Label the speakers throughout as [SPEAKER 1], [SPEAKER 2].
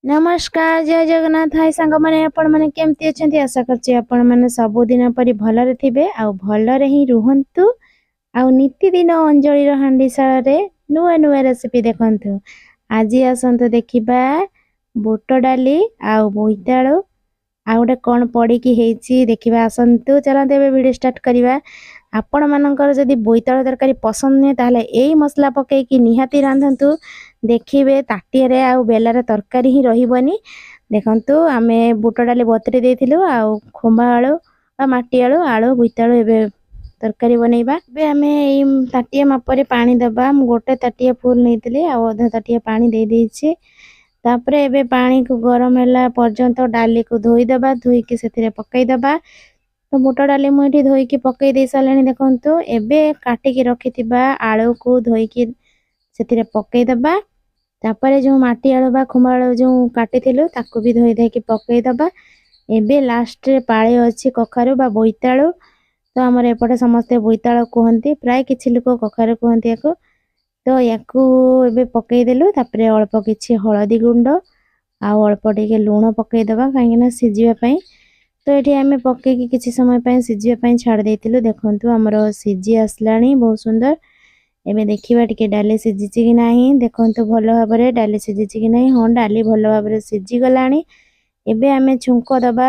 [SPEAKER 1] नमस्कार जय जगन्नाथ हाय सांग माने आपण माने केमती अछंती आशा करछि आपण माने सब दिन परि भलरे थिबे आ भलरे ही रुहंतु आ नीति दिन अंजलि रो हांडीशाला रे नुआ नुआ रेसिपी देखंतु। आज आसंतु देखिबा बुट डाली आ बोईताळु आ गोटे कौन पड़ी की हेची देखिबा आसंतु। चलो तेबे वीडियो स्टार्ट करिबा। आपण मानकर जदि बोईताळु तरकारी पसंद नै ताहले एई मसला पकै की निहाती रांधंतु। देखिबे ताटिया रे आ बेलारे तरकारी ही रहिबनी। देखंतु आमे बुट डाली बतरी देथिलु आ खुंबा आळु आ माटी आळु आळु बोईताळु एबे तरकारी बनैबा। बे आमे एई ताटिया मापरे पानी दबा। हम गोटे ताटिया फुल नैतिले आ आधा ताटिया पानी दे देछि। तापरे एबे पानी को गरम होला पर्यंत डाली को धोई दबा। धोई के सेथिरे पकै दबा। तो बुट डाली मु एठी धोई के पकै दे सालेनी। देखंतु एबे काटी के रखिथिबा आळु को धोई के सेथिरे पकै दबा। तापरे जो माटी आळु बा खुंबा आळु जो काटिथिलु ताको भी धोई दे के पकै दबा। एबे लास्ट रे पाळे अछि कखारु बा बोईताळु। तो हमर एपटे समस्ते बोईताळु कहंती, प्राय किछि लोक कखारु कहंती याको। तो याकू एबे पकै देलु। तापरे अल्प किछि हळदी गुंड आ अल्प टिके लूण पकै दबा काहे ना सिजिबा पई। तो एठी आमे पकै की किछि समय पई सिजिबा पई छाड़ देतिलु। देखंतु हमर सिजी आसलानी बहुत सुंदर। एबे देखिबा टिके डाली सिजिछि कि नाही। देखंतु भलो भाबरे डाली सिजिछि कि नाही। हां डाली भलो भाबरे सिजि गलानी। एबे आमे छुंको दबा।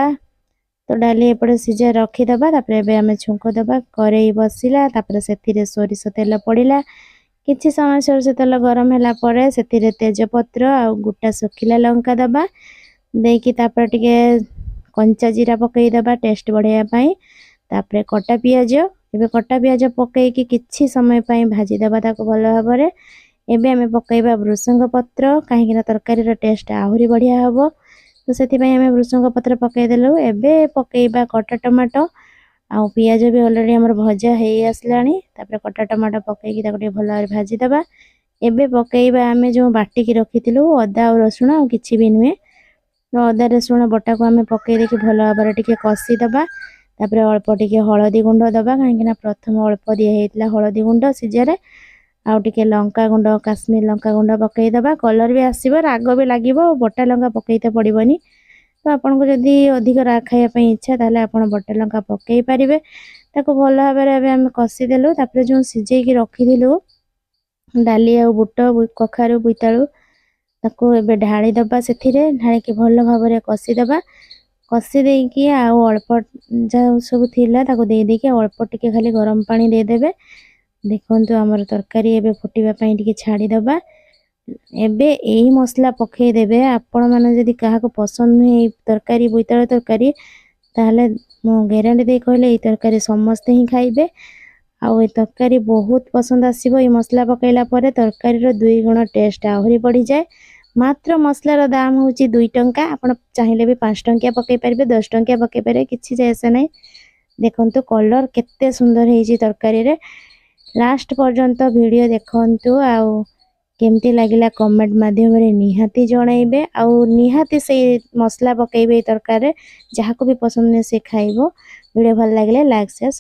[SPEAKER 1] तो डाली एपटे सिजा रखी दबा। तापरे एबे आमे छुंको दबा। करेई बसिला तापरे सेथिरे सोरिष तेल पडिला। किछि समय सोरिष तेल गरम होला परे सेथिरे तेजपत्र आ गुटा सुखिला लंका दबा। देकी तापरे टिके कंचा जीरा पकै दबा टेस्ट बढ़िया पई। तापरे कटा पियाज एबे कटा पियाज पकै की किछि समय पई भाजी दबा ताको भलो भाबरे। एबे आमे पकैबा भृसंग पत्र काहे कि तरकारी रो टेस्ट आहुरी बढ़िया हबो। तो सेति पई आमे भृसंग पत्र पकै देलु। एबे पकैबा कटा टमाटो आ पियाज भी ऑलरेडी हमर भजा हेई आसलानी। तापरे कटा टमाटो पकै की ताको भलो भाबरे भाजी दबा। एबे पकैबा आमे जो बाटी की रखिथिलु अदा और रसुण आ किछि भी नुए। तो अदा रसुण बटा को आमे पकै दे की भलो भाबरे टिके कसी दबा। तापरे अल्प टिके हळदी गुंड दबा काहे कि ना प्रथम अल्प दिया हेतला हळदी गुंड सिजारे। आ टिके लंका गुंड काश्मीर लंका गुंड पकै दबा। कलर भी आसीबो राग भी लागिबो बटा लंका पकैते पड़िबनी। तो आपन को जदी अधिक राग खाया पई इच्छा ताले आपन बटा लंका पकै परिबे। ताको भलो भाबरे एबे हम कसी देलु। तापरे जो सिजै की रखिथिलु डाली आ बुट कखारु बोईताळु ताको एबे ढाळी दबा। सेथिरे ढाळी के भलो भाबरे कसी दबा। कसी देई की आ अल्प जा सब थिला ताको दे दे के अल्प टिके खाली गरम पानी दे देबे। देखंतु हमर तरकारी एबे फुटिबा पई टिके छाडी दबा। एबे एही मसला पकै देबे। आपण माने जदी काहा को पसंद नै एई तरकारी बोईताळु तरकारी ताहले मो गारंटी दे कहले एई तरकारी समस्त ही खाइबे। आ ए तरकारी बहुत पसंद आसीबो। ए मसला पकैला परे तरकारी रो 2 गुण टेस्ट आहुरी बढ़ी जाय। मात्र मसला रो दाम होची 2 टंका। आपण चाहिले भी 5 टंकिया पकै परिबे 10 टंकिया पकै परिबे किछि जैसे नै। देखंतु कलर केते सुंदर हेची तरकारी रे। लास्ट पर्यंत वीडियो देखंतु आ केमती लागिला कमेंट माध्यम रे निहाती जणाइबे। आ निहाती से मसला पकैबे तरकारी रे जहा को भी पसंद नै से खाइबो। वीडियो भल लागिले लाइक शेयर